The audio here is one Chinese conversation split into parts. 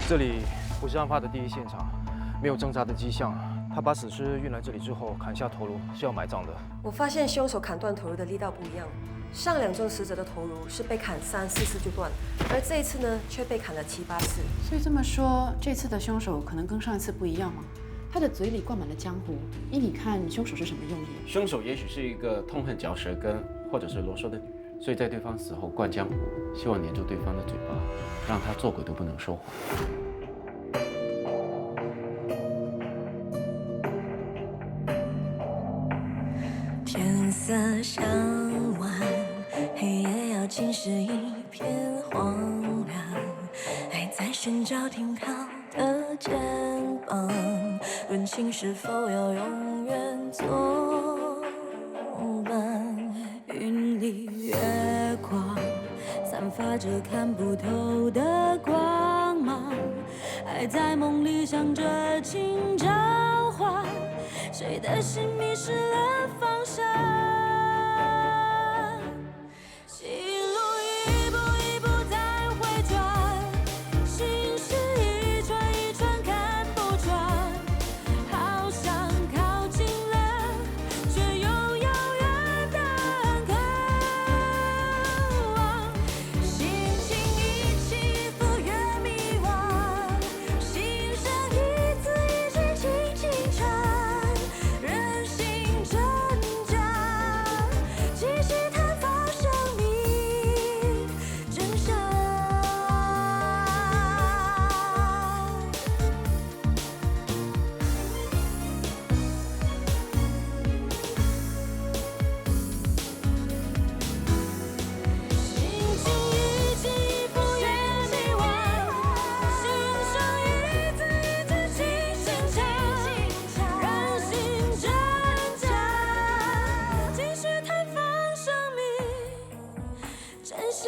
这里不是案发的第一现场，没有挣扎的迹象。他把死尸运来这里之后，砍下头颅是要埋葬的。我发现凶手砍断头颅的力道不一样，上2宗死者的头颅是被砍3、4次就断，而这一次呢，却被砍了7、8次。所以这么说，这次的凶手可能跟上一次不一样吗？他的嘴里灌满了浆糊，依你看，凶手是什么用意？凶手也许是一个痛恨嚼舌根或者是啰嗦的女人，所以在对方死后灌浆糊，希望黏住对方的嘴巴，让他做鬼都不能说谎。天色向晚，黑夜要浸湿一片荒凉，还在寻找停靠的肩膀，问情是否要永远作伴。云里月光，散发着看不透的光芒，还在梦里想着请召唤，谁的心迷失了方向。心路一步一步在回转，心事一串一串看不穿，好想靠近了，却又遥远的渴望。心情一起一伏越迷惘，心声一字一句轻轻唱，人心挣扎，继续探访生命真相。心情一起一伏越迷惘，心声一字一句轻轻唱，让心挣扎，继续探访生命真相。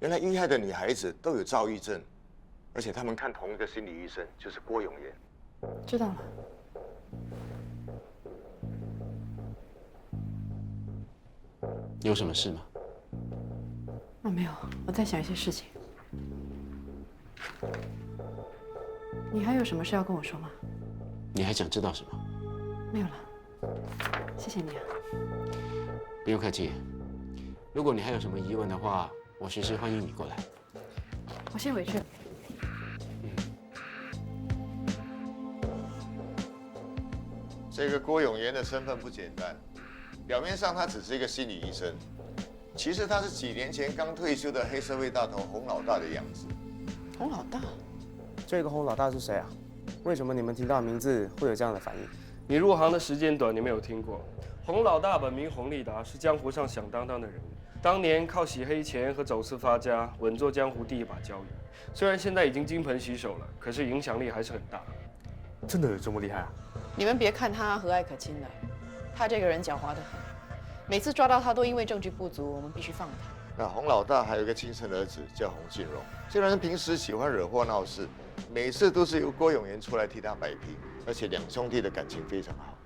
原来遇害的女孩子都有躁郁症，而且他们看同一个心理医生，就是郭永元。知道了。有什么事吗？没有，我在想一些事情。你还有什么事要跟我说吗？你还想知道什么？没有了，谢谢你啊。不用客气。如果你还有什么疑问的话，我随时欢迎你过来。我先回去。这个郭永元的身份不简单，表面上他只是一个心理医生，其实他是几年前刚退休的黑社会大头洪老大的样子。洪老大，这个洪老大是谁啊？为什么你们听到名字会有这样的反应？你入行的时间短，你没有听过。洪老大本名洪立达，是江湖上响当当的人物。当年靠洗黑钱和走私发家，稳坐江湖第一把交椅。虽然现在已经金盆洗手了，可是影响力还是很大。真的有这么厉害啊？你们别看他和蔼可亲的，他这个人狡猾得很。每次抓到他都因为证据不足，我们必须放他。那洪老大还有一个亲生儿子叫洪金荣，这个人平时喜欢惹祸闹事，每次都是由郭永元出来替他摆平，而且两兄弟的感情非常好。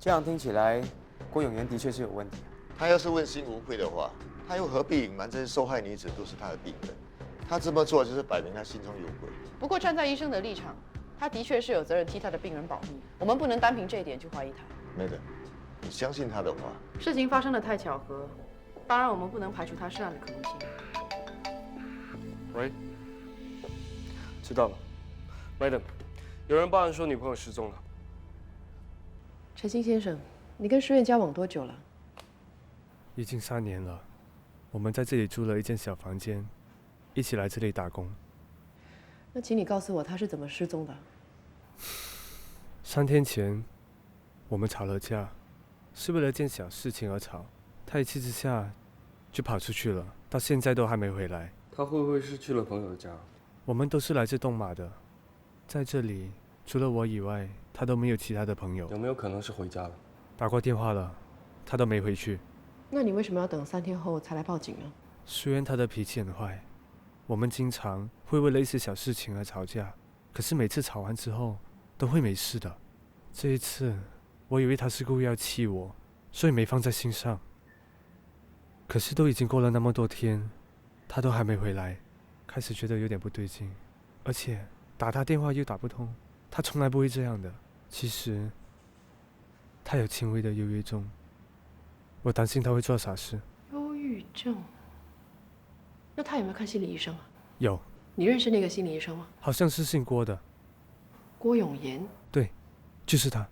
这样听起来，郭永元的确是有问题啊。他要是问心无愧的话，他又何必隐瞒这些受害女子都是他的病人？他这么做就是摆明他心中有鬼。不过站在医生的立场，他的确是有责任替他的病人保密，我们不能单凭这一点就怀疑他。没的，你相信他的话。事情发生的太巧合，当然我们不能排除他涉案的可能性。喂，知道了 ，Madam， 有人报案说女朋友失踪了。陈星先生，你跟诗苑交往多久了？已经3年了，我们在这里租了一间小房间，一起来这里打工。那请你告诉我他是怎么失踪的。3天前，我们吵了架，是为了件小事情而吵。他一气之下就跑出去了，到现在都还没回来。他会不会是去了朋友的家？我们都是来自东马的，在这里除了我以外，他都没有其他的朋友。有没有可能是回家了？打过电话了，他都没回去。那你为什么要等3天后才来报警呢？虽然他的脾气很坏，我们经常会为了一些小事情而吵架，可是每次吵完之后都会没事的。这一次，我以为他是故意要气我，所以没放在心上。可是都已经过了那么多天，他都还没回来，开始觉得有点不对劲，而且打他电话又打不通，他从来不会这样的。其实他有轻微的忧郁症，我担心他会做傻事。忧郁症？那他有没有看心理医生啊？有，你认识那个心理医生吗？好像是姓郭的。郭永言？对，就是他。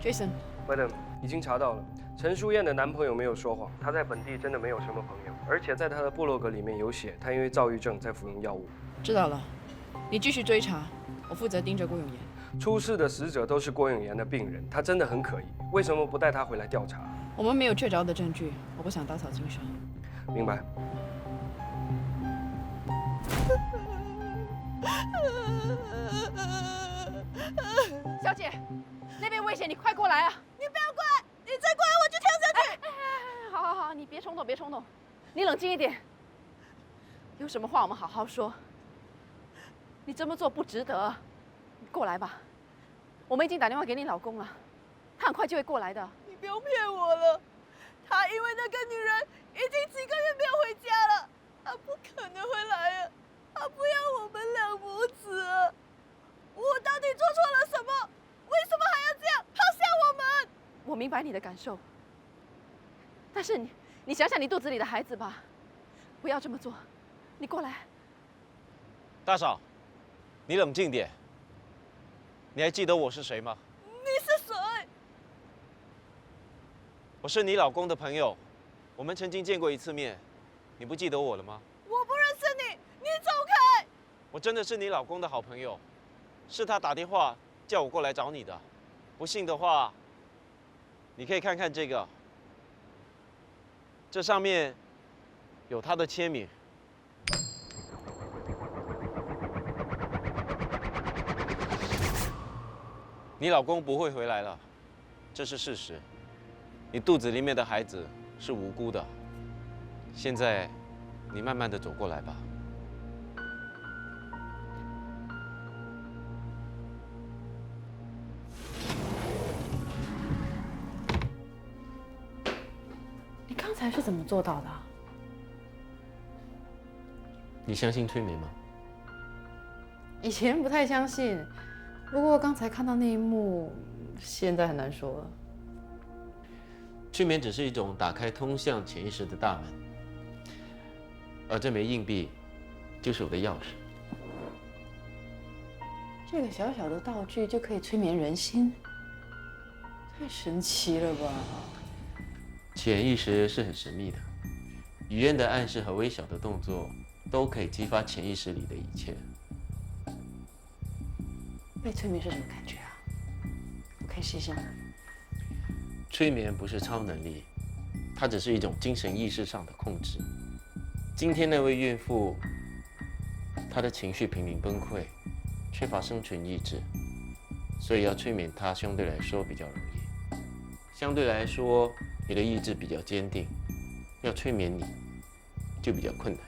Jason， Madam， 已经查到了，陈淑燕的男朋友没有说谎，他在本地真的没有什么朋友，而且在他的部落格里面有写，他因为躁郁症在服用药物。知道了，你继续追查，我负责盯着郭永言。出事的死者都是郭永言的病人，他真的很可疑，为什么不带他回来调查？我们没有确凿的证据，我不想打草惊蛇。明白。小姐，那边危险，你快过来啊！你不要过来，你再过来我就跳下去。好好好，你别冲动，别冲动，你冷静一点。有什么话我们好好说。你这么做不值得，你过来吧。我们已经打电话给你老公了，他很快就会过来的。你不用骗我了，他因为那个女人已经几个月没有回家了，他不可能会来啊！他不要我们两母子啊！我到底做错了什么？为什么还要这样抛下我们？我明白你的感受，但是你想想你肚子里的孩子吧，不要这么做。你过来。大嫂，你冷静点。你还记得我是谁吗？你是谁？我是你老公的朋友，我们曾经见过一次面，你不记得我了吗？我不认识你，你走开！我真的是你老公的好朋友，是他打电话叫我过来找你的。不信的话，你可以看看这个，这上面有他的签名。你老公不会回来了，这是事实。你肚子里面的孩子是无辜的。现在，你慢慢的走过来吧。你刚才是怎么做到的？你相信催眠吗？以前不太相信，不过刚才看到那一幕，现在很难说了。催眠只是一种打开通向潜意识的大门，而这枚硬币就是我的钥匙。这个小小的道具就可以催眠人心，太神奇了吧！潜意识是很神秘的，语言的暗示和微小的动作都可以激发潜意识里的一切。被催眠是什么感觉啊？我可以试一下吗？催眠不是超能力，它只是一种精神意识上的控制。今天那位孕妇，她的情绪濒临崩溃，缺乏生存意志，所以要催眠她相对来说比较容易。相对来说，你的意志比较坚定，要催眠你就比较困难。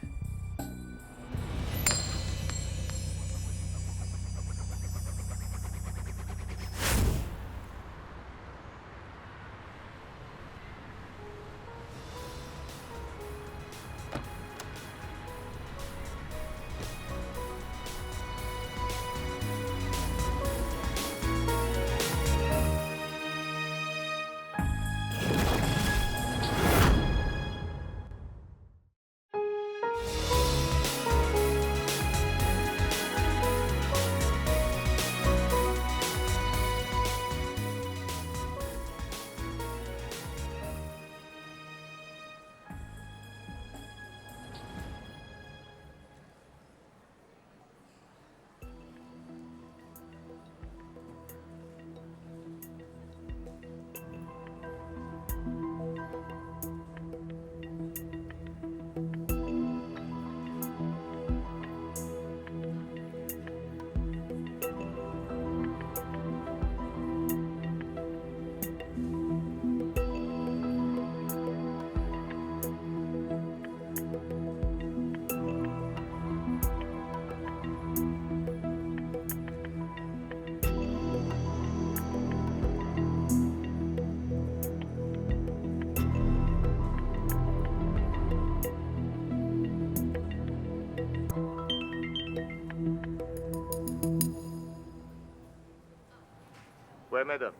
喂 ，Madam，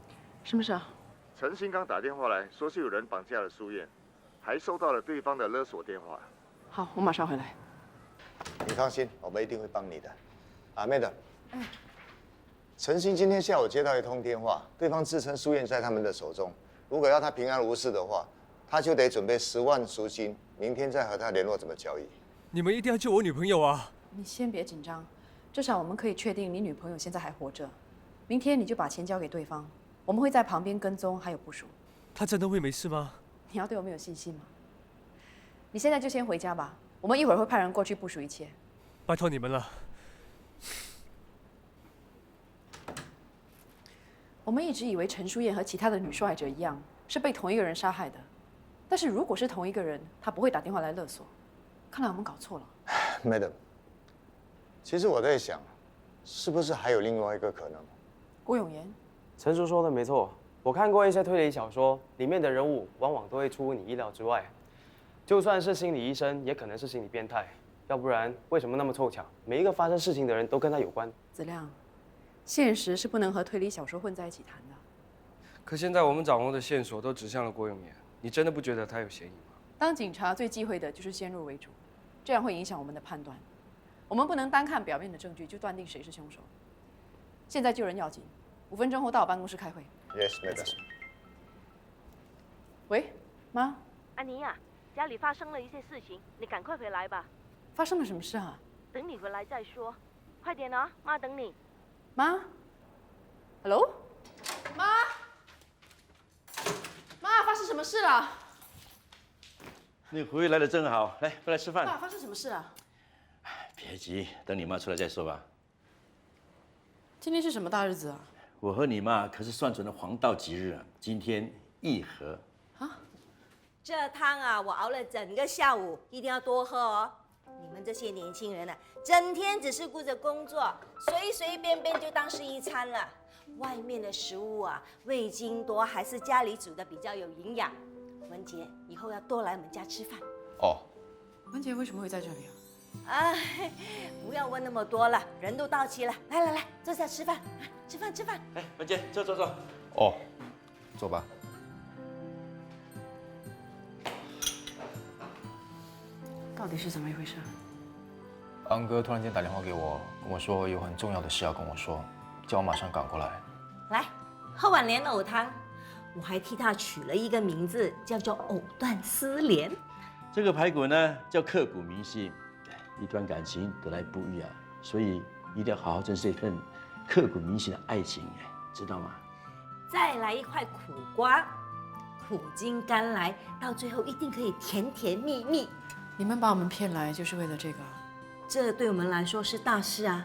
什么事啊？陈兴刚打电话来说是有人绑架了苏燕，还收到了对方的勒索电话。好，我马上回来。你放心，我们一定会帮你的。啊，Madam，陈兴今天下午接到一通电话，对方自称苏燕在他们的手中，如果要他平安无事的话，他就得准备10万赎金，明天再和他联络怎么交易。你们一定要救我女朋友啊！你先别紧张，至少我们可以确定你女朋友现在还活着。明天你就把钱交给对方，我们会在旁边跟踪还有部署。她真的会没事吗？你要对我们有信心吗？你现在就先回家吧，我们一会儿会派人过去部署一切。拜托你们了。我们一直以为陈淑燕和其他的女受害者一样，是被同一个人杀害的。但是如果是同一个人，他不会打电话来勒索。看来我们搞错了。Madam， 其实我在想，是不是还有另外一个可能？郭永言，陈叔说的没错，我看过一些推理小说，里面的人物往往都会出乎你意料之外。就算是心理医生，也可能是心理变态。要不然，为什么那么凑巧，每一个发生事情的人都跟他有关？子亮，现实是不能和推理小说混在一起谈的。可现在我们掌握的线索都指向了郭永年，你真的不觉得他有嫌疑吗？当警察最忌讳的就是先入为主，这样会影响我们的判断。我们不能单看表面的证据就断定谁是凶手。现在救人要紧，5分钟后到我办公室开会。Yes, Madam。喂，妈。安妮呀，家里发生了一些事情，你赶快回来吧。发生了什么事啊？等你回来再说，快点啊，妈等你。妈 ，Hello， 妈，妈，发生什么事了？你回来的正好，来，过来吃饭。爸，发生什么事了？别急，等你妈出来再说吧。今天是什么大日子啊？我和你妈可是算准了黄道吉日啊，今天议和。这汤啊，我熬了整个下午，一定要多喝哦。你们这些年轻人啊，整天只是顾着工作，随随便便就当是一餐了。外面的食物啊，味精多，还是家里煮的比较有营养。文杰，以后要多来我们家吃饭。哦。文杰为什么会在这里啊？哎，不要问那么多了，人都到齐了。来来来，坐下吃饭，吃饭吃饭。哎，文杰，坐。哦，坐吧。到底是怎么一回事？安哥突然间打电话给我，跟我说有很重要的事要跟我说，叫我马上赶过来。来，喝碗莲藕汤。我还替他取了一个名字，叫做藕断丝连。这个排骨呢，叫刻骨铭心。一段感情得来不易啊，所以一定要好好珍视这份刻骨铭心的爱情，知道吗？再来一块苦瓜，苦尽甘来，到最后一定可以甜甜蜜蜜。你们把我们骗来就是为了这个？这对我们来说是大事啊！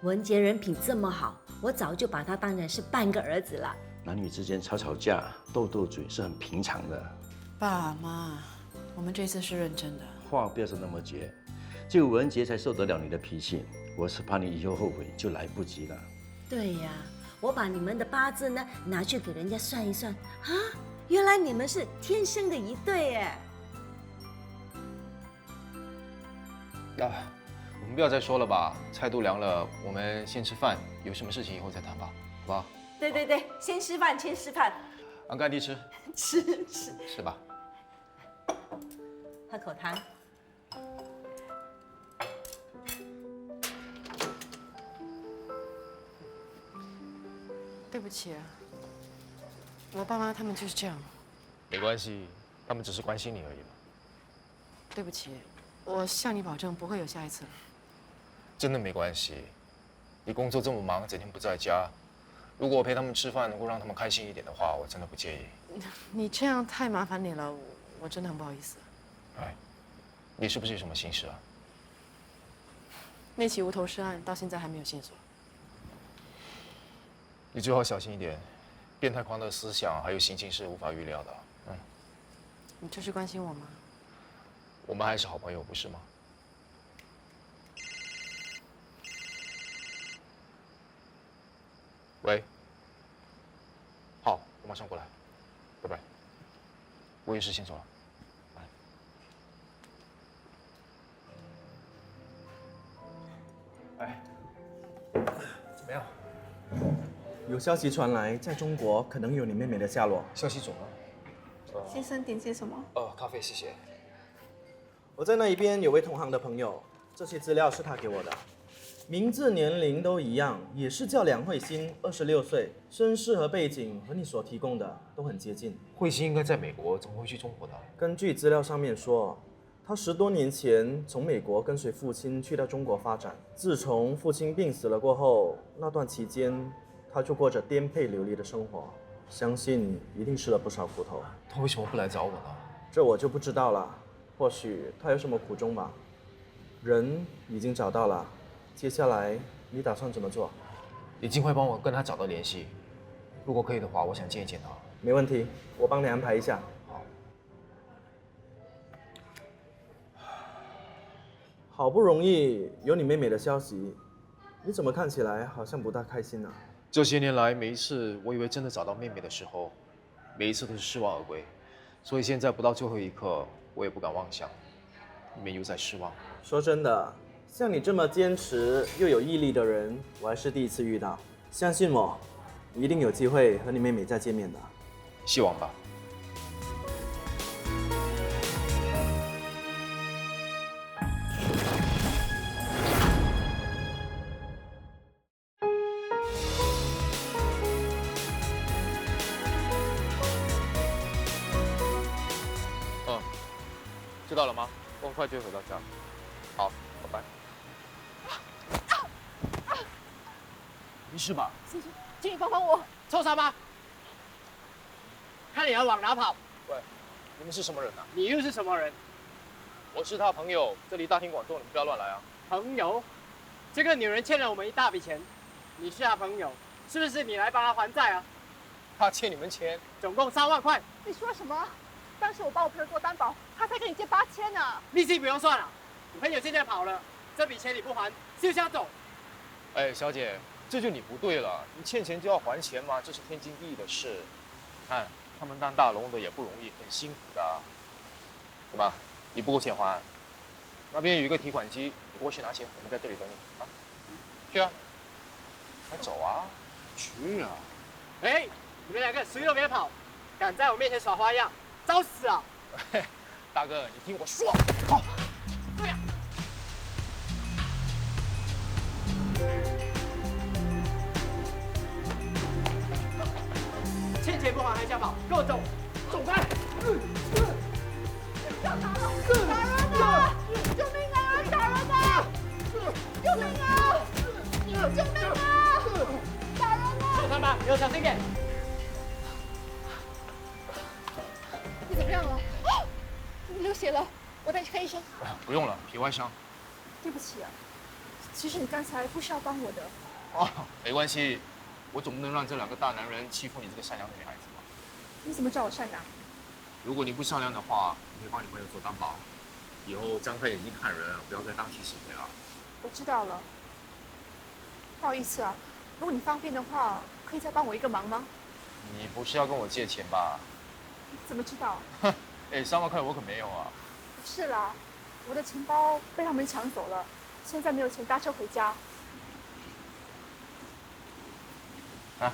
文杰人品这么好，我早就把他当成是半个儿子了。男女之间吵架、斗嘴是很平常的。爸妈，我们这次是认真的。话不要说那么绝，只有文杰才受得了你的脾气。我是怕你以后后悔就来不及了。对呀，我把你们的八字呢拿去给人家算一算啊，原来你们是天生的一对哎。我们不要再说了吧，菜都凉了，我们先吃饭，有什么事情以后再谈吧，好不好？对，先吃饭，先吃饭。安哥，你吃。吃吧。喝口汤。对不起，我爸妈他们就是这样。没关系，他们只是关心你而已嘛。对不起，我向你保证不会有下一次。真的没关系，你工作这么忙，整天不在家，如果我陪他们吃饭能够让他们开心一点的话，我真的不介意。你这样太麻烦你了，我真的很不好意思。哎，你是不是有什么心事啊？那起无头尸案到现在还没有线索。你最好小心一点，变态狂的思想还有行径是无法预料的。你这是关心我吗？我们还是好朋友，不是吗？喂，好，我马上过来，拜拜。我有事先走了。哎，怎么样？有消息传来，在中国可能有你妹妹的下落。消息准吗？先生点些什么？咖啡谢谢。我在那一边有位同行的朋友，这些资料是他给我的，名字、年龄都一样，也是叫梁慧欣，26岁，身世和背景和你所提供的都很接近。慧欣应该在美国，怎么会去中国的？根据资料上面说，他10多年前从美国跟随父亲去到中国发展。自从父亲病死了过后，那段期间他就过着颠沛流离的生活，相信一定吃了不少苦头。他为什么不来找我呢？这我就不知道了，或许他有什么苦衷吧。人已经找到了，接下来你打算怎么做？你尽快帮我跟他找到联系，如果可以的话，我想见一见他。没问题，我帮你安排一下。好不容易有你妹妹的消息，你怎么看起来好像不大开心啊？这些年来，每一次我以为真的找到妹妹的时候，每一次都是失望而归，所以现在不到最后一刻，我也不敢妄想，你们又在失望。说真的，像你这么坚持又有毅力的人，我还是第一次遇到。相信我，一定有机会和你妹妹再见面的。希望吧。知道了吗？我很快就会回到家。好，拜拜。没事吧？先生，请你帮帮我！臭傻妈，看你要往哪跑？喂，你们是什么人啊？你又是什么人？我是他朋友，这里大庭广众，你们不要乱来啊！朋友，这个女人欠了我们一大笔钱，你是她朋友，是不是你来帮她还债啊？他欠你们钱，总共3万块。你说什么？当时我帮我朋友做担保，他才跟你借8000呢。利息不用算了，你朋友现在跑了，这笔钱你不还，就想走。哎，小姐，这就你不对了，你欠钱就要还钱嘛，这是天经地义的事。看他们当大龙的也不容易，很辛苦的。怎么，你不够钱还？那边有一个提款机，你过去拿钱，我们在这里等你啊。去啊，快走啊！去啊！哎，你们2个谁都别跑，敢在我面前耍花样！找死啊！大哥，你听我说，好，对呀。欠钱不还还想跑，给我走！走开！打人啊！救命啊！打人啊！救命啊！救命啊！打人啊！臭他妈，给我小心点！你怎么样了？你流血了，我带你去看医生。不用了，皮外伤。对不起啊，其实你刚才不是要帮我的。哦，没关系，我总不能让这2个大男人欺负你这个善良的女孩子吧？你怎么知道我善良？如果你不善良的话，我会帮你朋友做担保，以后张开眼睛看人，不要再当提醒你了。我知道了。不好意思啊，如果你方便的话，可以再帮我一个忙吗？你不是要跟我借钱吧？你怎么知道？哼，哎，3万块我可没有啊。不是啦，我的钱包被他们抢走了，现在没有钱搭车回家。啊，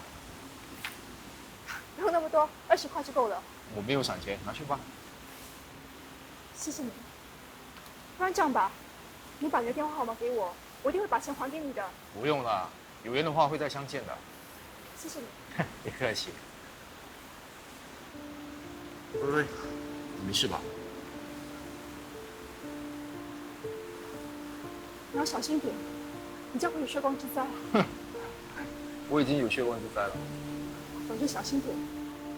不用那么多，20块就够了。我没有闪钱，拿去吧。谢谢你。不然这样吧，你把你的电话号码给我，我一定会把钱还给你的。不用了，有缘的话会再相见的。谢谢你。别客气。喂，你没事吧？你要小心点，你这样会有血光之灾。我已经有血光之灾了。总之小心点。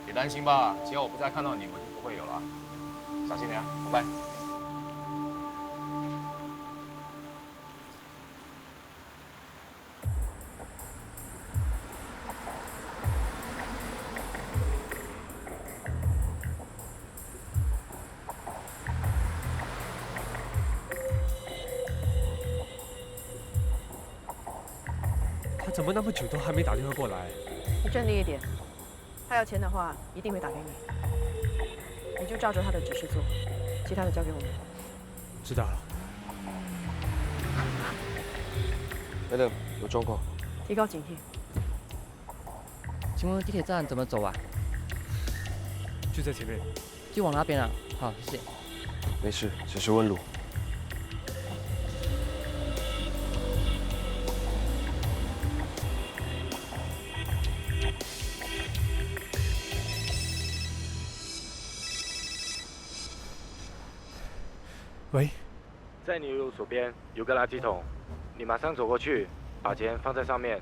别担心吧，只要我不再看到你，我就不会有了。小心点啊，拜拜。他怎么那么久都还没打电话过来？你镇定一点，他要钱的话一定会打给你，你就照着他的指示做，其他的交给我们。知道了。Madam，有状况。提高警惕。请问地铁站怎么走啊？就在前面。就往那边啊。好，谢谢。没事，只是问路。喂，在你右手边有个垃圾桶，你马上走过去，把钱放在上面。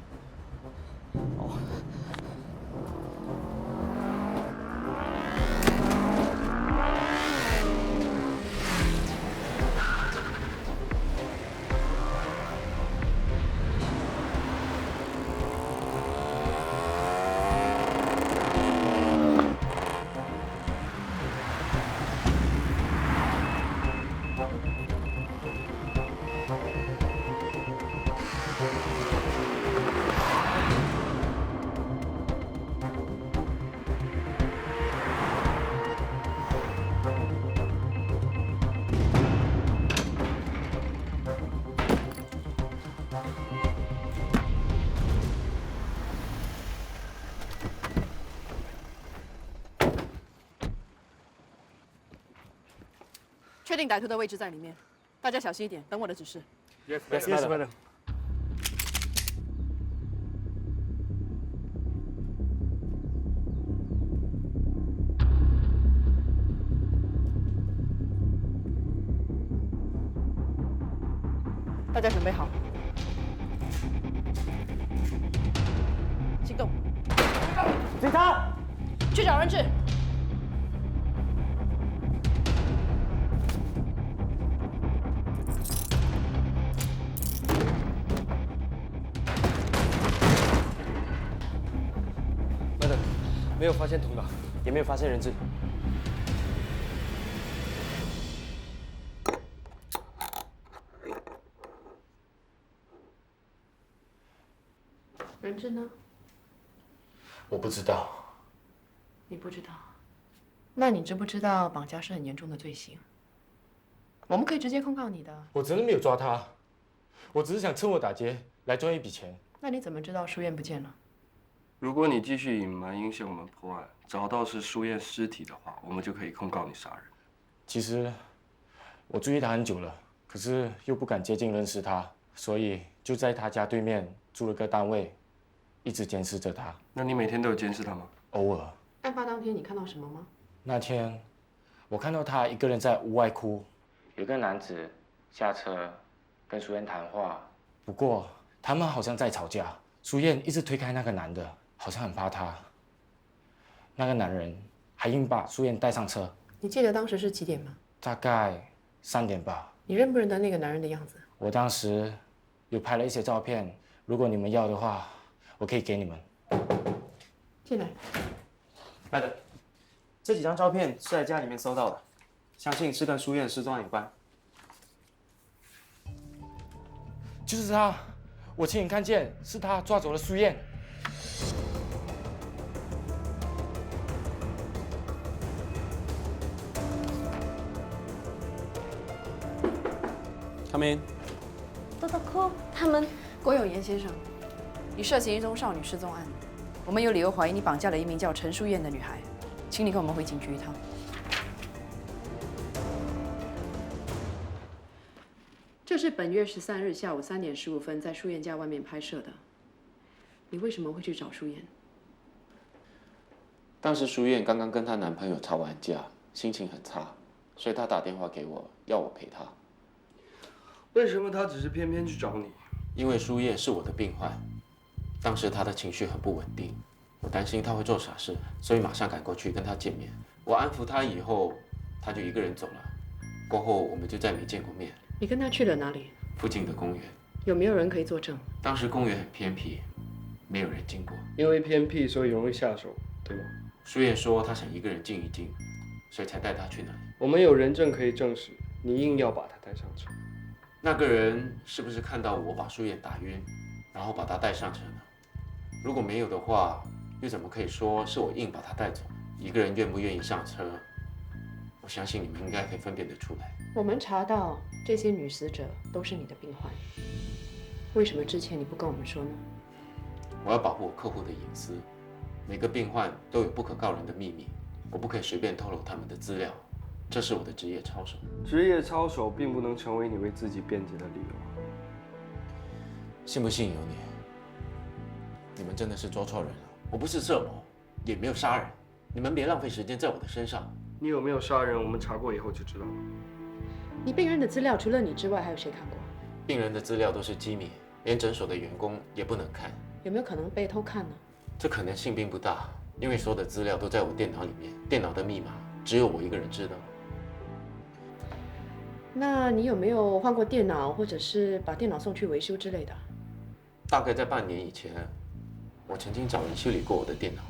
确定歹徒的位置在里面，大家小心一点，等我的指示。Yes, madam. 大家准备好，行动！警察，去找人质。没有发现头脑，也没有发现人质。人质呢？我不知道。你不知道？那你知不知道绑架是很严重的罪行？我们可以直接控告你的。我真的没有抓他，我只是想趁火打劫来赚一笔钱。那你怎么知道书院不见了？如果你继续隐瞒，影响我们破案，找到是书燕尸体的话，我们就可以控告你杀人。其实我注意他很久了，可是又不敢接近认识他，所以就在他家对面租了个单位，一直监视着他。那你每天都有监视他吗？偶尔。案发当天你看到什么吗？那天我看到他一个人在屋外哭，有个男子下车跟书燕谈话，不过他们好像在吵架，书燕一直推开那个男的。好像很怕他，那个男人还硬把书燕带上车。你记得当时是几点吗？大概3点吧。你认不认得那个男人的样子？我当时有拍了一些照片，如果你们要的话，我可以给你们。进来。来的，这几张照片是在家里面搜到的，相信是跟书院失踪案有关。就是他，我亲眼看见是他抓走了书燕。Come in。Dr. Ko， 他们。郭有言先生，你涉嫌一宗少女失踪案，我们有理由怀疑你绑架了一名叫陈淑燕的女孩，请你跟我们回警局一趟。这是本月13日下午3点15分在淑燕家外面拍摄的。你为什么会去找淑燕？当时淑燕刚刚跟她男朋友吵完架，心情很差，所以她打电话给我，要我陪她。为什么她只是偏偏去找你？因为淑燕是我的病患，当时她的情绪很不稳定，我担心她会做傻事，所以马上赶过去跟她见面。我安抚她以后，她就一个人走了。过后我们就再没见过面。你跟她去了哪里？附近的公园。有没有人可以作证？当时公园很偏僻，没有人经过。因为偏僻，所以容易下手，对吗？淑燕说她想一个人静一静，所以才带她去那里。我们有人证可以证实，你硬要把她带上车。那个人是不是看到我把淑燕打晕，然后把她带上车呢？如果没有的话，又怎么可以说是我硬把她带走？一个人愿不愿意上车，我相信你们应该可以分辨得出来。我们查到这些女死者都是你的病患，为什么之前你不跟我们说呢？我要保护我客户的隐私，每个病患都有不可告人的秘密，我不可以随便透露他们的资料，这是我的职业操守。职业操守并不能成为你为自己辩解的理由。信不信由你。你们真的是捉错人了，我不是色魔，也没有杀人，你们别浪费时间在我的身上。你有没有杀人，我们查过以后就知道了。你病人的资料除了你之外，还有谁看过？病人的资料都是机密，连诊所的员工也不能看。有没有可能被偷看呢？这可能性并不大，因为所有的资料都在我电脑里面，电脑的密码只有我一个人知道。那你有没有换过电脑，或者是把电脑送去维修之类的？大概在半年以前，我曾经找人修理过我的电脑。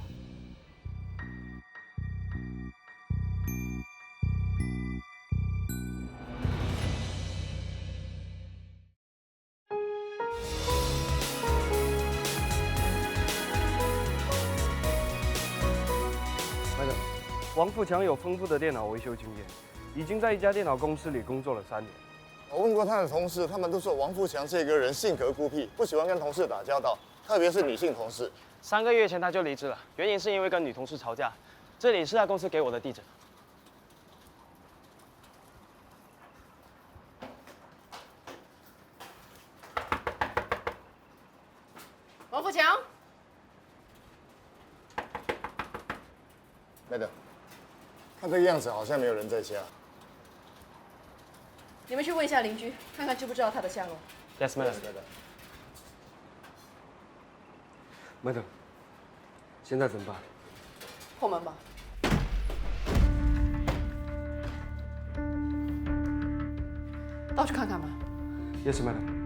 王富强有丰富的电脑维修经验，已经在一家电脑公司里工作了3年。我问过他的同事，他们都说王富强这个人性格孤僻，不喜欢跟同事打交道，特别是女性同事。3个月前他就离职了，原因是因为跟女同事吵架。这里是他公司给我的地址。王富强。Madam， 看这个样子好像没有人在家。你们去问一下邻居，看看知不知道他的下落。Yes, madam. Madam， 现在怎么办？破门吧。到处看看吧。Yes, madam.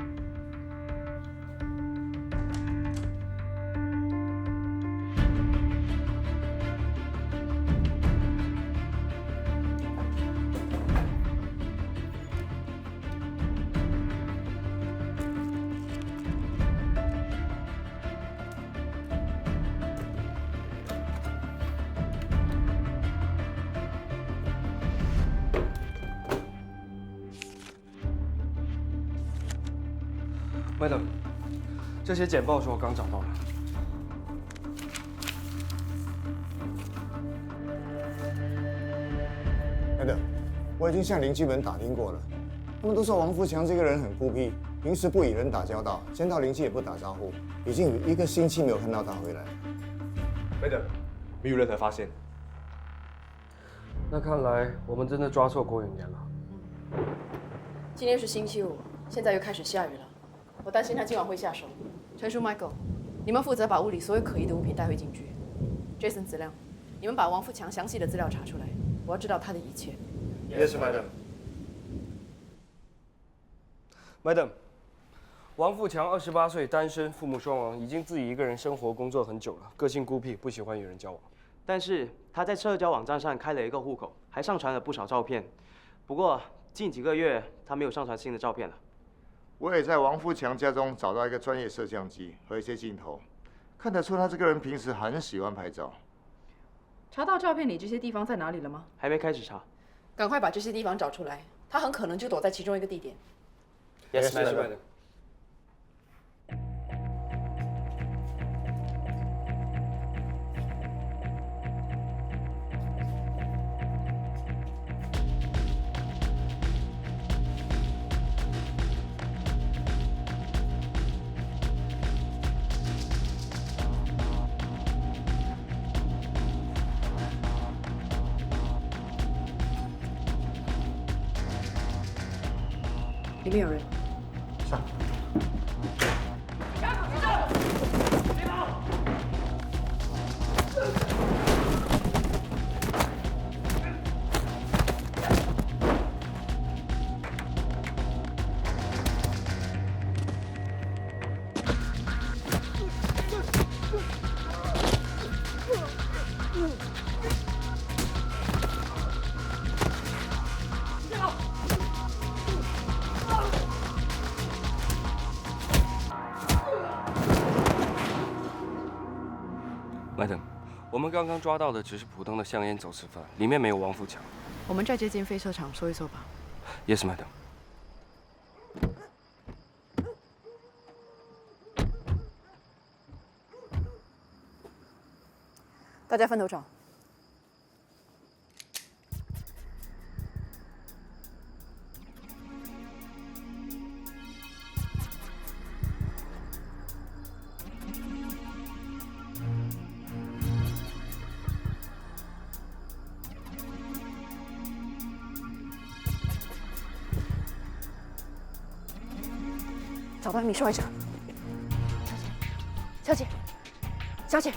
Madam， 这些简报是我刚找到的。Madam， 我已经向邻居们打听过了，他们都说王富强这个人很孤僻，平时不与人打交道，见到邻居也不打招呼，已经有1个星期没有看到他回来。Madam， 没有任何发现。那看来我们真的抓错郭永年了。今天是星期五，现在又开始下雨了。我担心他今晚会下手。陈叔 Michael， 你们负责把屋里所有可疑的物品带回警局。Jason 子亮，你们把王富强详细的资料查出来，我要知道他的一切。Yes, madam. Madam， 王富强28岁，单身，父母双亡，已经自己一个人生活工作很久了，个性孤僻，不喜欢与人交往。但是他在社交网站上开了一个户口，还上传了不少照片。不过近几个月他没有上传新的照片了。我也在王富强家中找到一个专业摄像机和一些镜头，看得出他这个人平时很喜欢拍照。查到照片里这些地方在哪里了吗？还没开始查。赶快把这些地方找出来，他很可能就躲在其中一个地点。Yes, madam. 里面有人。上。Madam， 我们刚刚抓到的只是普通的香烟走私犯，里面没有王富强。我们再接近飞车场搜一搜吧。Yes, madam. 大家分头找。找到一名受害者。小姐，小姐，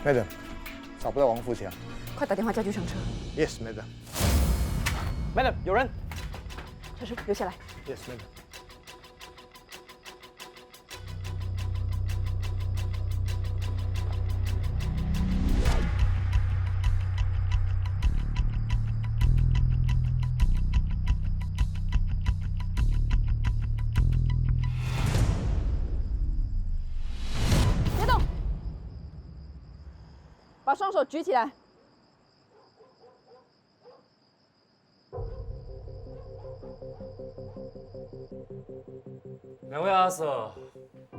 Madam， 找不到王富强。快打电话叫救伤车。 Yes, Madam. Madam， 有人。小叔，留下来。 Yes, Madam. 别动，把双手举起来。 两位阿 Sir，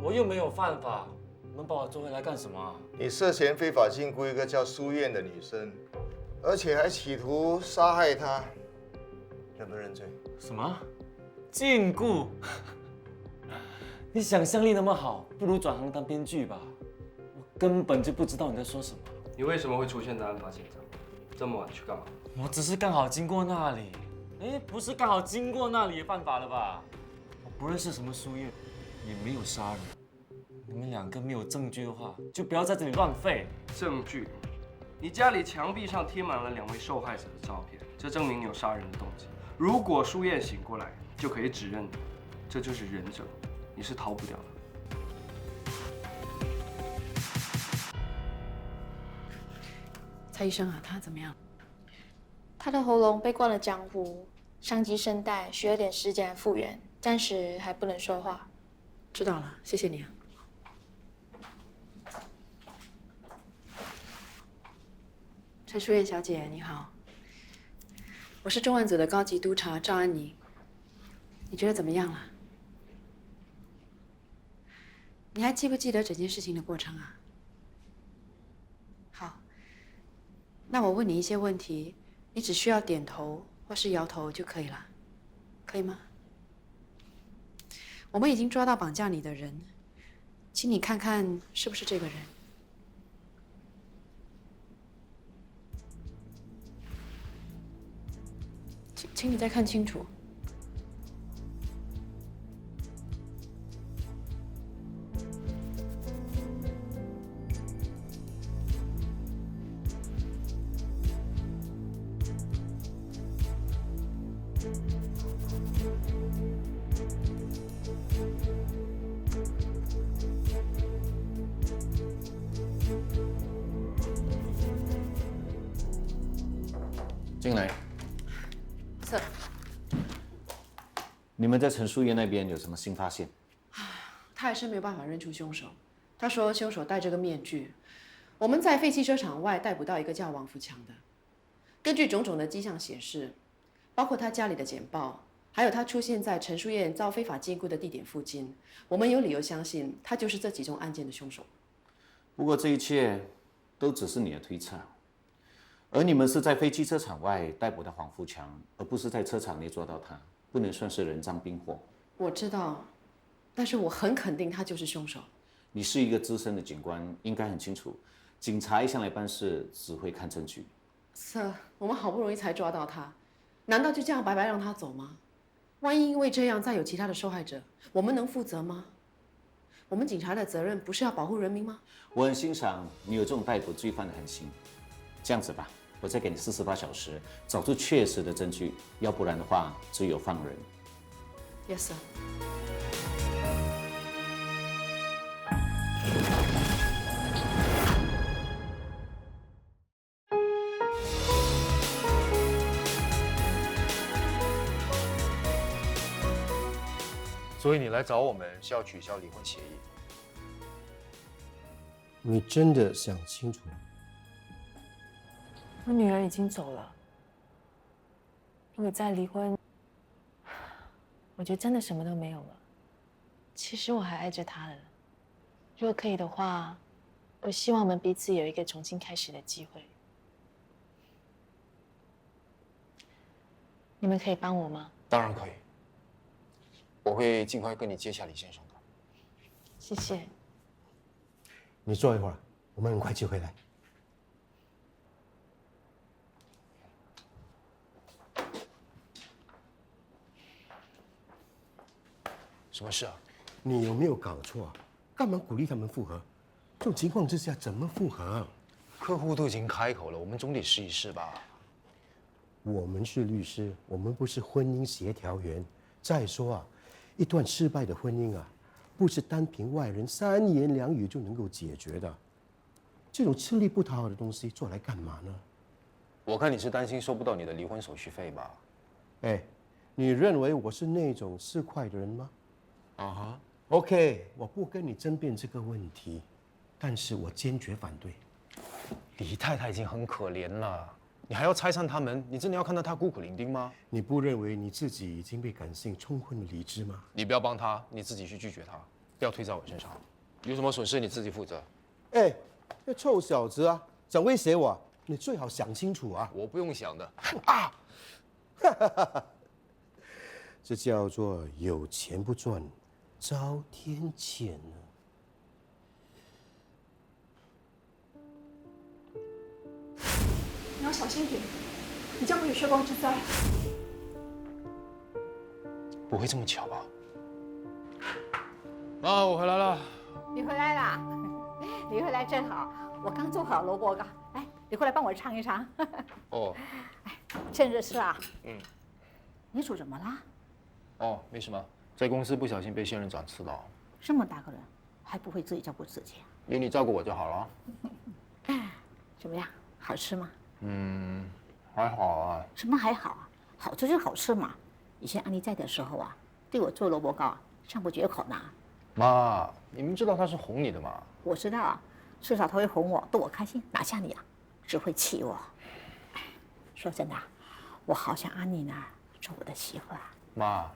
我又没有犯法，你们把我捉回来干什么？你涉嫌非法禁锢一个叫苏燕的女生，而且还企图杀害她，认不认罪？什么？禁锢？你想象力那么好，不如转行当编剧吧。我根本就不知道你在说什么。你为什么会出现在案发现场？这么晚去干嘛？我只是刚好经过那里。哎，不是刚好经过那里也犯法了吧？ 不认识什么苏燕，也没有杀人。你们两个没有证据的话，就不要在这里乱废。证据？你家里墙壁上贴满了2位受害者的照片，这证明你有杀人的动机。如果苏燕醒过来，就可以指认你，这就是忍者，你是逃不掉的。蔡医生啊，他怎么样？他的喉咙被灌了浆糊，伤及声带，需要点时间复原。 暂时还不能说话。知道了，谢谢你啊。陈淑燕小姐，你好，我是重案组的高级督察赵安妮。你觉得怎么样了？你还记不记得整件事情的过程啊？好，那我问你一些问题，你只需要点头或是摇头就可以了，可以吗？ 我们已经抓到绑架你的人，请你看看是不是这个人。请你再看清楚。进来。Sir， 你们在陈淑燕那边有什么新发现？他还是没有办法认出凶手。他说凶手戴着个面具。我们在废弃车场外逮捕到一个叫王福强的。根据种种的迹象显示，包括他家里的简报，还有他出现在陈淑燕遭非法禁锢的地点附近，我们有理由相信他就是这几宗案件的凶手。不过这一切都只是你的推测。 而你们是在飞机车场外逮捕的黄富强，而不是在车场内抓到他，不能算是人赃并获。我知道，但是我很肯定他就是凶手。你是一个资深的警官，应该很清楚，警察一向来办事只会看证据。Sir， 我们好不容易才抓到他，难道就这样白白让他走吗？万一因为这样再有其他的受害者，我们能负责吗？我们警察的责任不是要保护人民吗？我很欣赏你有这种逮捕罪犯的狠心。这样子吧。 我再给你48小时，找出确实的证据，要不然的话，只有放人。Yes, sir. 所以你来找我们是要取消离婚协议？你真的想清楚了？ 我女儿已经走了，如果再离婚，我就真的什么都没有了。其实我还爱着他的。如果可以的话，我希望我们彼此有一个重新开始的机会。你们可以帮我吗？当然可以，我会尽快跟你接洽李先生的。谢谢。你坐一会儿，我们很快就回来。什么事啊？你有没有搞错啊？干嘛鼓励他们复合？这种情况之下怎么复合？客户都已经开口了，我们总得试一试吧。我们是律师，我们不是婚姻协调员。再说啊，一段失败的婚姻啊，不是单凭外人3言2语就能够解决的。这种吃力不讨好的东西做来干嘛呢？我看你是担心收不到你的离婚手续费吧？哎，你认为我是那种市侩的人吗？啊哈。OK， 我不跟你争辩这个问题，但是我坚决反对。李太太已经很可怜了，你还要拆散他们？你真的要看到她孤苦伶仃吗？你不认为你自己已经被感性冲昏了理智吗？你不要帮她，你自己去拒绝她，不要推在我身上。有什么损失你自己负责。哎，这臭小子啊，想威胁我，你最好想清楚啊！我不用想的。啊！这叫做有钱不赚，遭天谴呢。你要小心点，你这样会有血光之灾。不会这么巧吧？妈，我回来了。你回来啦！你回来正好，我刚做好萝卜糕，来，你过来帮我尝一尝。哦。趁热吃啊。嗯。你手怎么啦？哦，没什么，在公司不小心被仙人掌刺到。这么大个人，还不会自己照顾自己？有你照顾我就好了。怎么样？好吃吗？嗯，还好啊。什么还好啊？好吃就好吃嘛。以前安妮在的时候啊，对我做萝卜糕啊，赞不绝口呢。妈，你们知道她是哄你的吗？我知道啊，至少她会哄我，逗我开心，哪像你啊，只会气我。说真的，我好想安妮呢做我的媳妇啊。妈，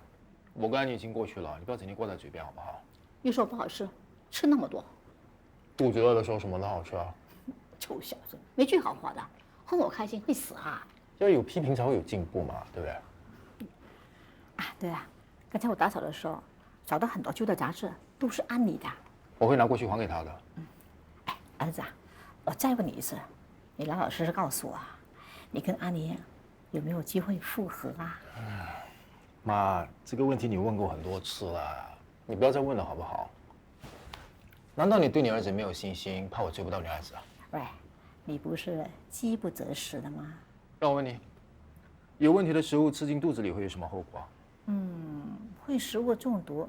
我跟安妮已经过去了，你不要整天挂在嘴边好不好？又说不好吃，吃那么多。肚子饿的时候什么都好吃啊。臭小子，没句好话的，哄我开心会死啊！要有批评才会有进步嘛，对不对？啊，对啊，刚才我打扫的时候找到很多旧的杂志，都是安妮的。我会拿过去还给她的。哎，儿子啊，我再问你一次，你老老实实告诉我，你跟安妮有没有机会复合啊？妈，这个问题你问过很多次了，你不要再问了好不好？难道你对你儿子没有信心，怕我追不到女孩子啊？喂，你不是饥不择食的吗？让我问你，有问题的食物吃进肚子里会有什么后果？会食物中毒，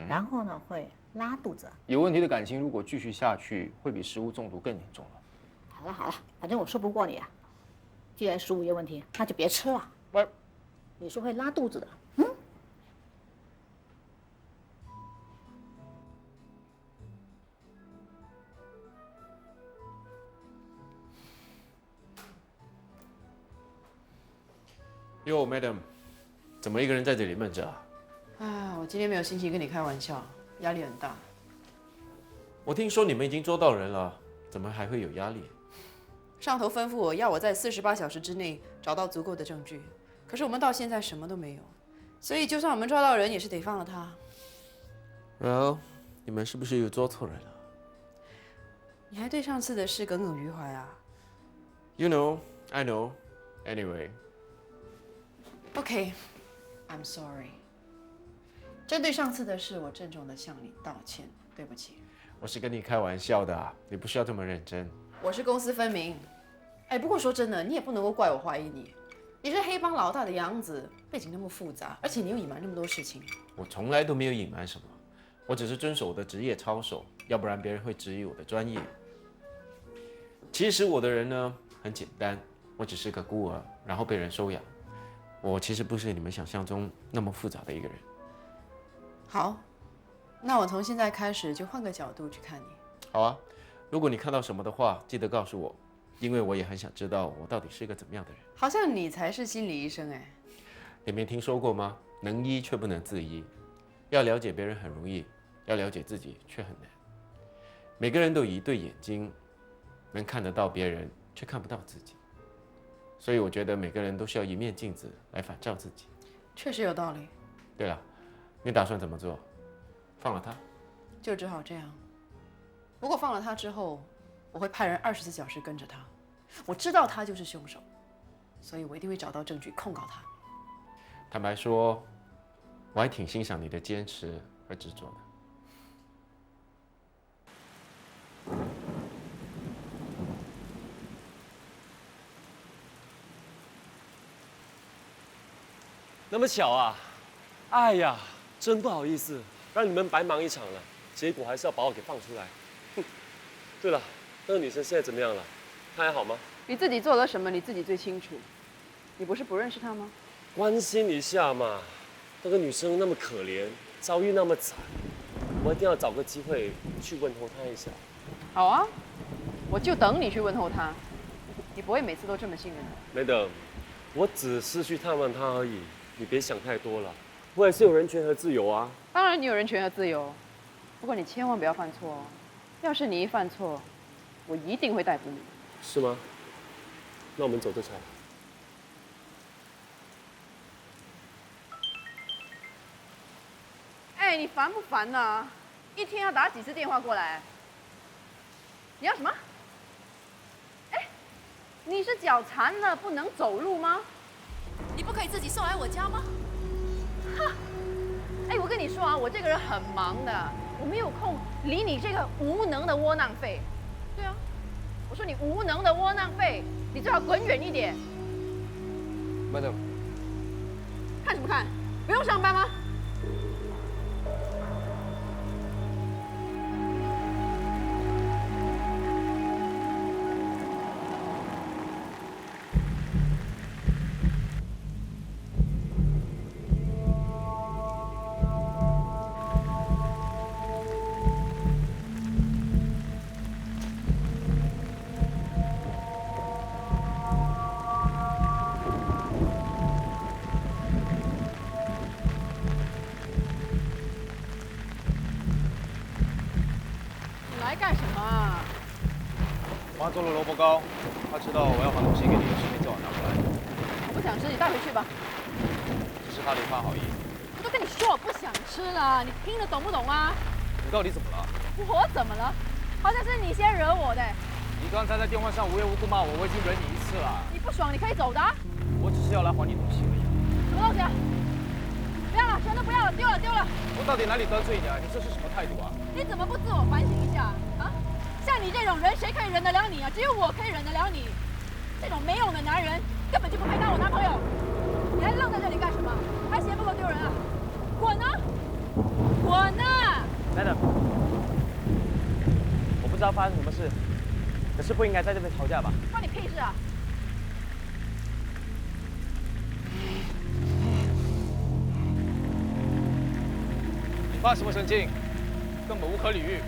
然后呢会拉肚子。有问题的感情如果继续下去，会比食物中毒更严重了。好了好了，反正我说不过你啊。既然食物有问题，那就别吃了。喂，你说会拉肚子的。哟 ，Madam， 怎么一个人在这里闷着啊？啊，我今天没有心情跟你开玩笑，压力很大。我听说你们已经捉到人了，怎么还会有压力？上头吩咐我要我在48小时之内找到足够的证据，可是我们到现在什么都没有，所以就算我们抓到人，也是得放了他。Well， 你们是不是又捉错人了？你还对上次的事耿耿于怀啊 ？You know, I know. Anyway。OK，I'm sorry。针对上次的事，我郑重的向你道歉，对不起。我是跟你开玩笑的，你不需要这么认真。我是公私分明。哎，不过说真的，你也不能够怪我怀疑你。你是黑帮老大的样子，背景那么复杂，而且你又隐瞒那么多事情。我从来都没有隐瞒什么，我只是遵守我的职业操守，要不然别人会质疑我的专业。其实我的人呢很简单，我只是个孤儿，然后被人收养。我其实不是你们想象中那么复杂的一个人。好，那我从现在开始就换个角度去看你。好啊，如果你看到什么的话，记得告诉我，因为我也很想知道我到底是一个怎么样的人。好像你才是心理医生哎。你没听说过吗？能医却不能自医。要了解别人很容易，要要了解自己却很难。每个人都有一对眼睛，能看得到别人，却看不到自己。所以我觉得每个人都需要一面镜子来反照自己。确实有道理。对了，你打算怎么做？放了他？就只好这样。不过放了他之后，我会派人24小时跟着他。我知道他就是凶手，所以我一定会找到证据控告他。坦白说，我还挺欣赏你的坚持和执着的。那么巧啊！哎呀，真不好意思，让你们白忙一场了。结果还是要把我给放出来。哼。对了，那个女生现在怎么样了？她还好吗？你自己做了什么，你自己最清楚。你不是不认识她吗？关心一下嘛。那个女生那么可怜，遭遇那么惨，我一定要找个机会去问候她一下。好啊，我就等你去问候她。你不会每次都这么信任我。Madam，我只是去探望她而已，你别想太多了。我也是有人权和自由啊。当然你有人权和自由，不过你千万不要犯错哦。要是你一犯错，我一定会逮捕你。是吗？那我们走这场。哎，你烦不烦呐？一天要打几次电话过来？你要什么？哎，你是脚残了不能走路吗？你不可以自己送来我家吗？哈！哎，我跟你说啊，我这个人很忙的，我没有空理你这个无能的窝囊废。对啊，我说你无能的窝囊废，你最好滚远一点。Madam， 看什么看？不用上班吗？妈做了萝卜糕，她知道我要把东西给你，顺便叫我拿过来。我不想吃，你带回去吧。这是她的一番好意。我都跟你说我不想吃了，你听得懂不懂啊？你到底怎么了？我怎么了？好像是你先惹我的。你刚才在电话上无缘无故骂我，我已经忍你一次了。你不爽你可以走的。我只是要来还你东西而已。什么东西啊？不要了，全都不要了，丢了丢了。我到底哪里得罪你啊？你这是什么态度啊？你怎么不自我反省一下啊？像你这种人，谁可以忍得了你啊？只有我可以忍得了你。这种没用的男人，根本就不配当我男朋友。你还愣在这里干什么？还嫌不够丢人啊？滚啊！滚啊 ！Madam， 我不知道发生什么事，可是不应该在这边吵架吧？关你屁事啊！你发什么神经？根本无可理喻。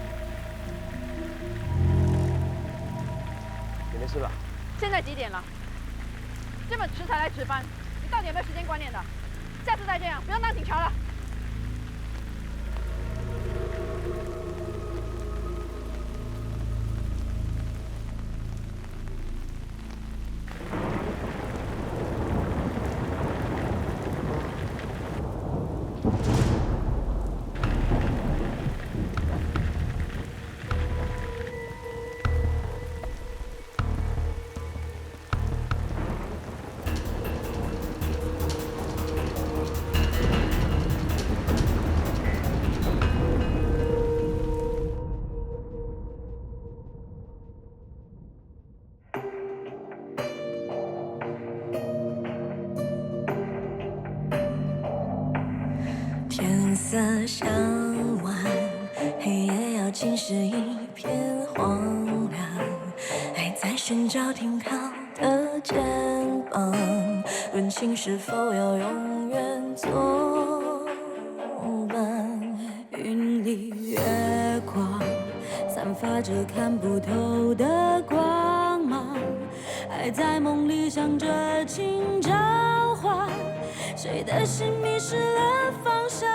你没事吧？现在几点了？这么迟才来值班，你到底有没有时间观念的？下次再这样，不要当警察了。天色向晚，黑夜要浸湿一片荒凉，还在寻找停靠的肩膀，问情是否要永远作伴。云里月光，散发着看不透的光芒，还在梦里想着请召唤。谁的心迷失了方向？